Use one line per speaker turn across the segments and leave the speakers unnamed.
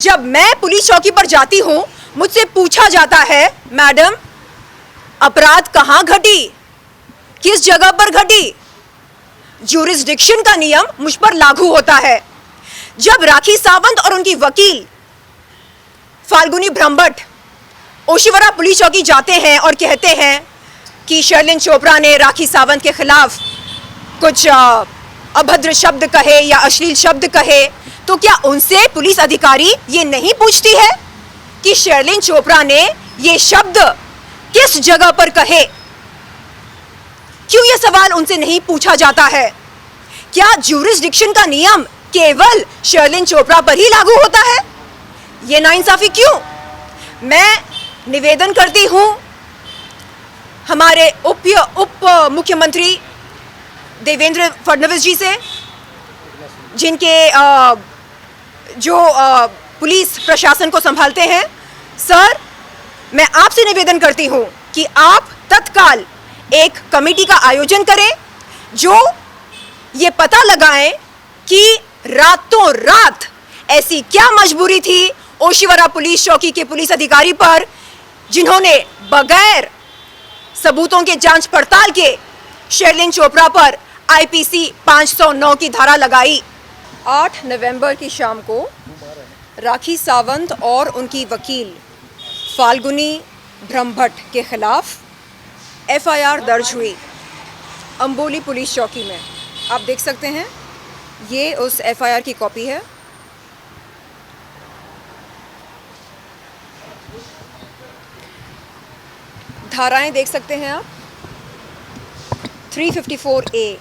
जब मैं पुलिस चौकी पर जाती हूं, मुझसे पूछा जाता है, मैडम अपराध कहां घटी, किस जगह पर घटी। ज्यूरिसडिक्शन का नियम मुझ पर लागू होता है। जब राखी सावंत और उनकी वकील फाल्गुनी ब्रह्मभट्ट ओशिवरा पुलिस चौकी जाते हैं और कहते हैं कि शर्लिन चोपड़ा ने राखी सावंत के खिलाफ कुछ अभद्र शब्द कहे या अश्लील शब्द कहे, तो क्या उनसे पुलिस अधिकारी ये नहीं पूछती है कि शर्लिन चोपड़ा ने ये शब्द किस जगह पर कहे? क्यों ये सवाल उनसे नहीं पूछा जाता है? क्या ज्यूरिसडिक्शन का नियम केवल शर्लिन चोपड़ा पर ही लागू होता है? ये नाइंसाफी क्यों? मैं निवेदन करती हूं हमारे उप मुख्यमंत्री देवेंद्र फडणवीस जी से, जिनके जो पुलिस प्रशासन को संभालते हैं। सर, मैं आपसे निवेदन करती हूं कि आप तत्काल एक कमेटी का आयोजन करें जो ये पता लगाएं कि रातों रात ऐसी क्या मजबूरी थी ओशिवरा पुलिस चौकी के पुलिस अधिकारी पर, जिन्होंने बगैर सबूतों के जांच पड़ताल के शर्लिन चोपड़ा पर आईपीसी 509 की धारा लगाई। 8 नवंबर की शाम को राखी सावंत और उनकी वकील फाल्गुनी ब्रह्मभट्ट के खिलाफ एफआईआर दर्ज हुई अंबोली पुलिस चौकी में। आप देख सकते हैं, ये उस एफआईआर की कॉपी है। धाराएं देख सकते हैं आप। 354A,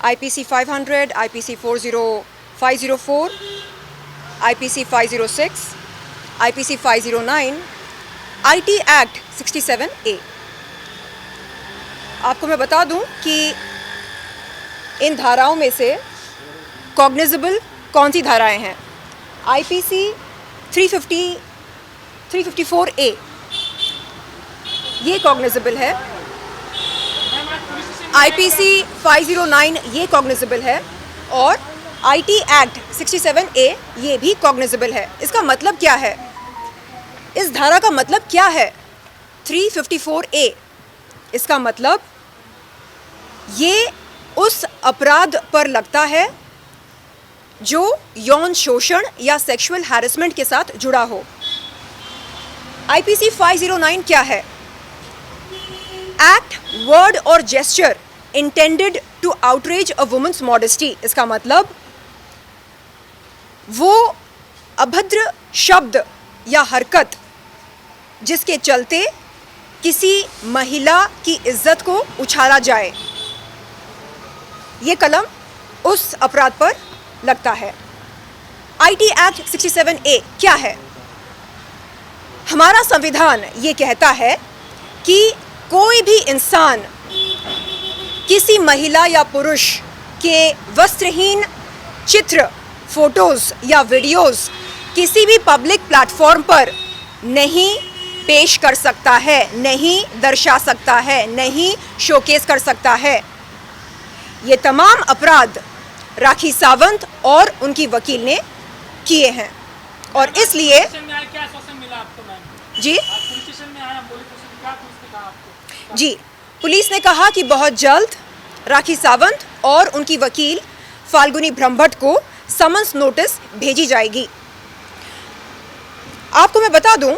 IPC 500, IPC 504, IPC 506, IPC 509, IT act 67A। आपको मैं बता दूं कि इन धाराओं में से कॉग्निजेबल कौन सी धाराएं हैं। आईपीसी 354A ये कॉग्निजेबल है, आईपीसी 509 ये कॉग्निजेबल है और आईटी एक्ट 67A ये भी कॉग्निजेबल है। इसका मतलब क्या है? इस धारा का मतलब क्या है? 354A, इसका मतलब ये उस अपराध पर लगता है जो यौन शोषण या सेक्सुअल हैरेसमेंट के साथ जुड़ा हो। आईपीसी 509 क्या है? एक्ट, वर्ड और gesture intended to outrage a woman's modesty. इसका मतलब वो अभद्र शब्द या हरकत जिसके चलते किसी महिला की इज्जत को उछाला जाए, ये कलम उस अपराध पर लगता है। आईटी एक्ट 67A क्या है? हमारा संविधान ये कहता है कि कोई भी इंसान किसी महिला या पुरुष के वस्त्रहीन चित्र, फोटोज या वीडियोस किसी भी पब्लिक प्लेटफॉर्म पर नहीं पेश कर सकता है, नहीं दर्शा सकता है, नहीं शोकेस कर सकता है। ये तमाम अपराध राखी सावंत और उनकी वकील ने किए हैं और इसलिए जी जी पुलिस ने कहा कि बहुत जल्द राखी सावंत और उनकी वकील फाल्गुनी ब्रह्मभट्ट को समन्स नोटिस भेजी जाएगी। आपको मैं बता दूं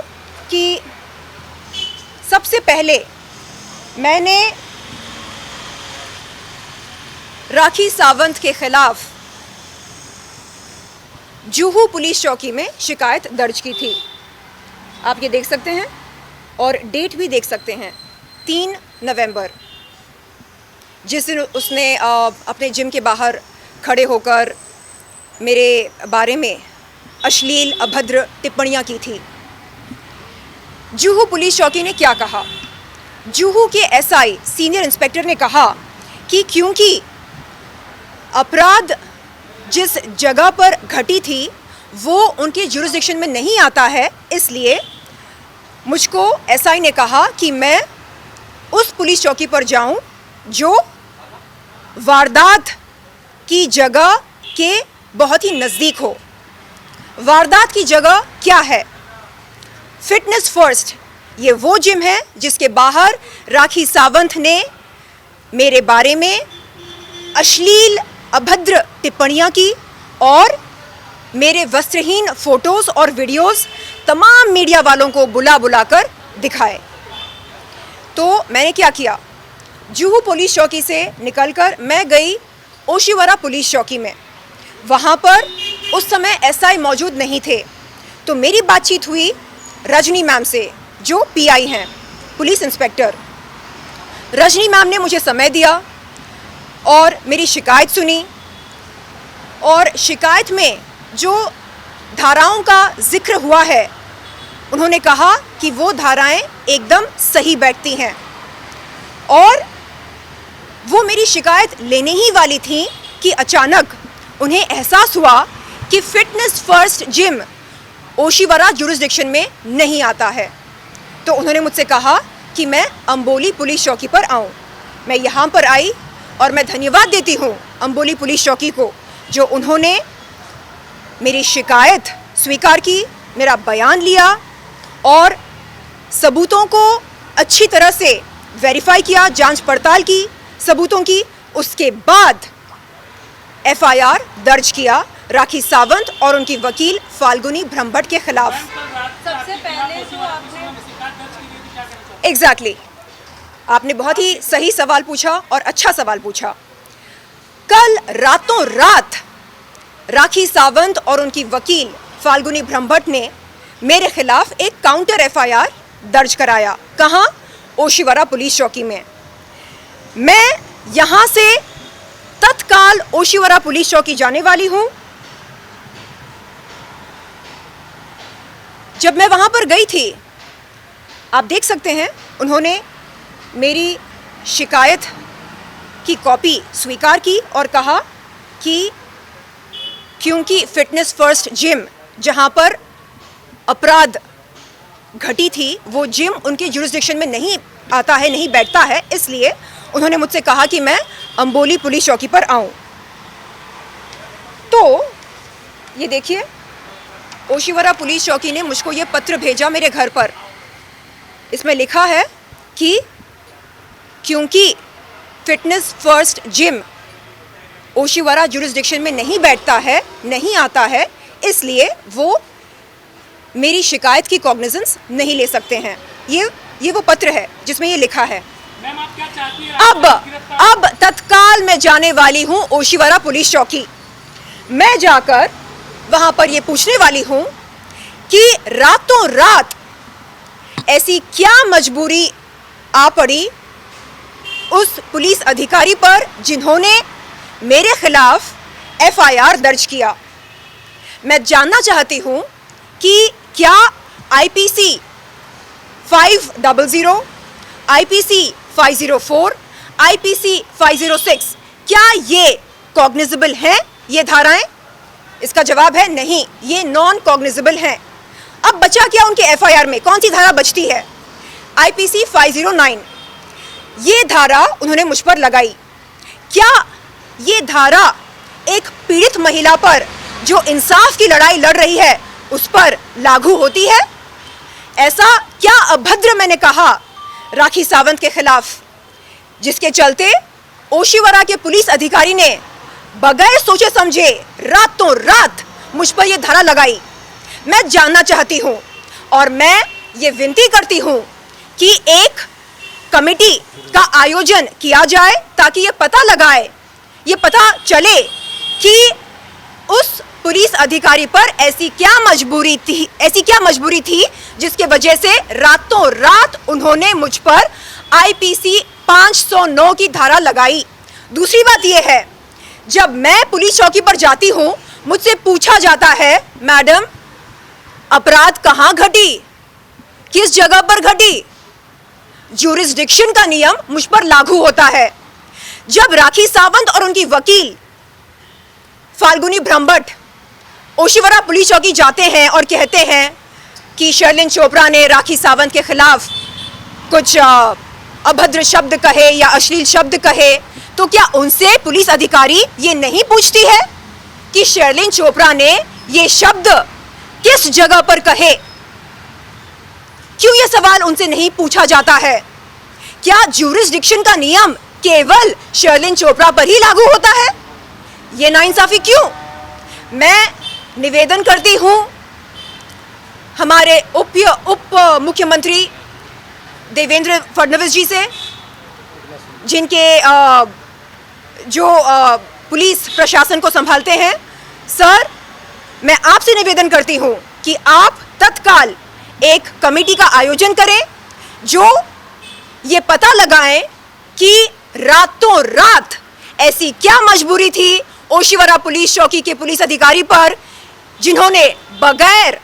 कि सबसे पहले मैंने राखी सावंत के खिलाफ जुहू पुलिस चौकी में शिकायत दर्ज की थी। आप ये देख सकते हैं और डेट भी देख सकते हैं, 3 नवंबर, जिस दिन उसने अपने जिम के बाहर खड़े होकर मेरे बारे में अश्लील अभद्र टिप्पणियां की थी। जुहू पुलिस चौकी ने क्या कहा? जुहू के एसआई सीनियर इंस्पेक्टर ने कहा कि क्योंकि अपराध जिस जगह पर घटी थी वो उनके ज्यूरिसडिक्शन में नहीं आता है, इसलिए मुझको एसआई ने कहा कि मैं उस पुलिस चौकी पर जाऊं जो वारदात की जगह के बहुत ही नज़दीक हो। वारदात की जगह क्या है? फिटनेस फर्स्ट, ये वो जिम है जिसके बाहर राखी सावंत ने मेरे बारे में अश्लील अभद्र टिप्पणियां की और मेरे वस्त्रहीन फोटोज और वीडियोस तमाम मीडिया वालों को बुला बुलाकर दिखाए। तो मैंने क्या किया, जुहू पुलिस चौकी से निकलकर मैं गई ओशिवरा पुलिस चौकी में। वहाँ पर उस समय एसआई मौजूद नहीं थे, तो मेरी बातचीत हुई रजनी मैम से, जो पीआई हैं, पुलिस इंस्पेक्टर। रजनी मैम ने मुझे समय दिया और मेरी शिकायत सुनी, और शिकायत में जो धाराओं का जिक्र हुआ है उन्होंने कहा कि वो धाराएं एकदम सही बैठती हैं, और वो मेरी शिकायत लेने ही वाली थी कि अचानक उन्हें एहसास हुआ कि fitness first gym Oshiwara jurisdiction में नहीं आता है। तो उन्होंने मुझसे कहा कि मैं अंबोली पुलिस चौकी पर आऊं। मैं यहाँ पर आई और मैं धन्यवाद देती हूँ अंबोली पुलिस चौकी को, जो उन्होंने मेरी शिकायत स्वीकार की, मेरा बयान लिया और सबूतों को अच्छी तरह से वेरीफाई किया, जांच पड़ताल की सबूतों की। उसके बाद एफआईआर दर्ज किया राखी सावंत और उनकी वकील फाल्गुनी ब्रह्मभट्ट के खिलाफ।
सबसे पहले जो आपने
एग्जैक्टली आपने बहुत ही सही सवाल पूछा और अच्छा सवाल पूछा। कल रातों रात राखी सावंत और उनकी वकील फाल्गुनी ब्रह्मभट्ट ने मेरे खिलाफ एक काउंटर एफआईआर दर्ज कराया। कहाँ? ओशिवरा पुलिस चौकी में। मैं यहाँ से तत्काल ओशिवरा पुलिस चौकी जाने वाली हूँ। जब मैं वहाँ पर गई थी, आप देख सकते हैं, उन्होंने मेरी शिकायत की कॉपी स्वीकार की और कहा कि क्योंकि फिटनेस फर्स्ट जिम जहाँ पर अपराध घटी थी, वो जिम उनके जुरिस्डिक्शन में नहीं आता है, नहीं बैठता है, इसलिए उन्होंने मुझसे कहा कि मैं अंबोली पुलिस चौकी पर आऊं। तो ये देखिए, ओशिवरा पुलिस चौकी ने मुझको ये पत्र भेजा मेरे घर पर। इसमें लिखा है कि क्योंकि fitness first gym Oshiwara jurisdiction में नहीं बैठता है, नहीं आता है, इसलिए वो मेरी शिकायत की कॉग्निजेंस नहीं ले सकते हैं। ये वो पत्र है जिसमें ये लिखा है।
मैम, आप क्या चाहती हैं?
अब तत्काल मैं जाने वाली हूँ ओशिवरा पुलिस चौकी। मैं जाकर वहाँ पर ये पूछने वाली हूँ कि रातों रात ऐसी क्या मजबूरी आ पड़ी उस पुलिस अधिकारी पर जिन्होंने मेरे खिलाफ एफआईआर दर्ज किया। मैं जानना चाहती हूँ कि क्या आईपीसी 500, आईपीसी 504, आईपीसी 506 क्या ये कॉग्निजेबल हैं, ये धाराएं? इसका जवाब है नहीं, ये नॉन कॉग्निजेबल हैं। अब बचा क्या उनके एफआईआर में? कौन सी धारा बचती है? आईपीसी 509, ये धारा उन्होंने मुझ पर लगाई। क्या ये धारा एक पीड़ित महिला पर जो इंसाफ की लड़ाई लड़ रही है उस पर लागू होती है? ऐसा क्या अभद्र मैंने कहा राखी सावंत के खिलाफ, जिसके चलते ओशिवरा के पुलिस अधिकारी ने बगैर सोचे समझे रातों रात मुझ पर यह धारा लगाई? मैं जानना चाहती हूं और मैं ये विनती करती हूं कि एक कमेटी का आयोजन किया जाए ताकि ये पता चले कि उस पुलिस अधिकारी पर ऐसी क्या मजबूरी थी जिसके वजह से रातों रात उन्होंने मुझ पर आईपीसी 509 की धारा लगाई। दूसरी बात यह है, जब मैं पुलिस चौकी पर जाती हूं, मुझसे पूछा जाता है, मैडम अपराध कहां घटी, किस जगह पर घटी? ज्यूरिस्डिक्शन का नियम मुझ पर लागू होता है। जब राखी सावंत और उनकी वकील फाल्गुनी ब्रह्मभट्ट ओशिवरा पुलिस चौकी जाते हैं और कहते हैं कि शर्लिन चोपड़ा ने राखी सावंत के खिलाफ कुछ अभद्र शब्द कहे या अश्लील शब्द कहे, तो क्या उनसे पुलिस अधिकारी ये नहीं पूछती है कि शर्लिन चोपड़ा ने ये शब्द किस जगह पर कहे? क्यों यह सवाल उनसे नहीं पूछा जाता है? क्या ज्यूरिसडिक्शन का नियम केवल शर्लिन चोपड़ा पर ही लागू होता है? ये नाइंसाफी क्यों? मैं निवेदन करती हूं हमारे उप मुख्यमंत्री देवेंद्र फडणवीस जी से, जिनके जो पुलिस प्रशासन को संभालते हैं। सर, मैं आपसे निवेदन करती हूं कि आप तत्काल एक कमेटी का आयोजन करें जो ये पता लगाएं कि रातों रात ऐसी क्या मजबूरी थी ओशिवरा पुलिस चौकी के पुलिस अधिकारी पर, जिन्होंने बगैर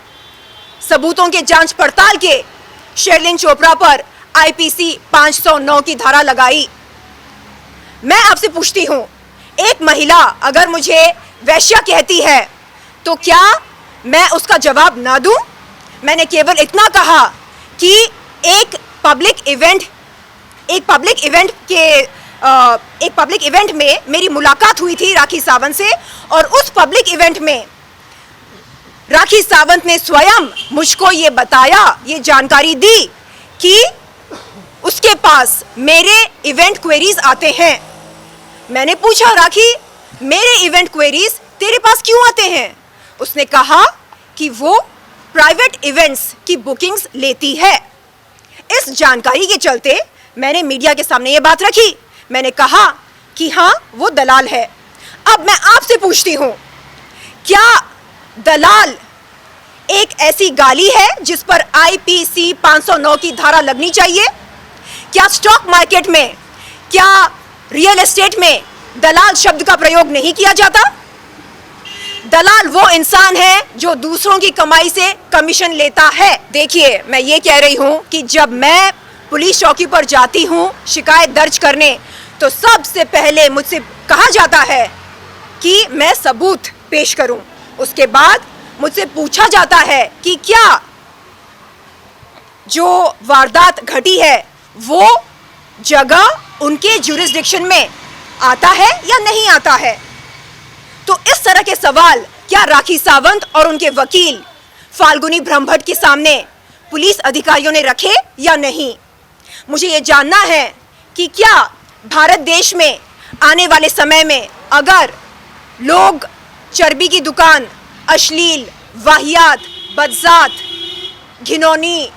सबूतों के जांच पड़ताल के शर्लिन चोपड़ा पर आईपीसी 509 की धारा लगाई। मैं आपसे पूछती हूं, एक महिला अगर मुझे वैश्या कहती है तो क्या मैं उसका जवाब ना दूं? मैंने केवल इतना कहा कि एक पब्लिक इवेंट में मेरी मुलाकात हुई थी राखी सावंत से, और उस पब्लिक इवेंट में राखी सावंत ने स्वयं मुझको ये बताया, ये जानकारी दी कि उसके पास मेरे इवेंट क्वेरीज आते हैं। मैंने पूछा, राखी, मेरे इवेंट क्वेरीज तेरे पास क्यों आते हैं? उसने कहा कि वो प्राइवेट इवेंट्स की बुकिंग्स लेती है। इस जानकारी के चलते मैंने मीडिया के सामने ये बात रखी। मैंने कहा कि हाँ, वो दलाल है। अब मैं आपसे पूछती हूं, क्या दलाल एक ऐसी गाली है जिस पर आईपीसी 509 की धारा लगनी चाहिए? क्या स्टॉक मार्केट में, क्या रियल एस्टेट में दलाल शब्द का प्रयोग नहीं किया जाता? दलाल वो इंसान है जो दूसरों की कमाई से कमीशन लेता है। देखिए, मैं ये कह रही हूं कि जब मैं पुलिस चौकी पर जाती हूं शिकायत दर्ज करने, तो सबसे पहले मुझसे कहा जाता है कि मैं सबूत पेश करूं। उसके बाद मुझसे पूछा जाता है कि क्या जो वारदात घटी है वो जगह उनके ज्यूरिसडिक्शन में आता है या नहीं आता है। तो इस तरह के सवाल क्या राखी सावंत और उनके वकील फाल्गुनी ब्रह्मभट्ट के सामने पुलिस अधिकारियों ने रखे या नहीं? मुझे ये जानना है कि क्या भारत देश में आने वाले समय में अगर लोग चर्बी की दुकान, अश्लील, वाहियात, बदजात, घिनौनी,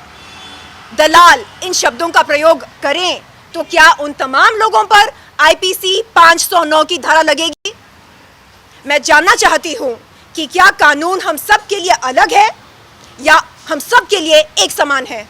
दलाल, इन शब्दों का प्रयोग करें तो क्या उन तमाम लोगों पर आईपीसी 509 की धारा लगेगी? मैं जानना चाहती हूं कि क्या कानून हम सब के लिए अलग है या हम सब के लिए एक समान है?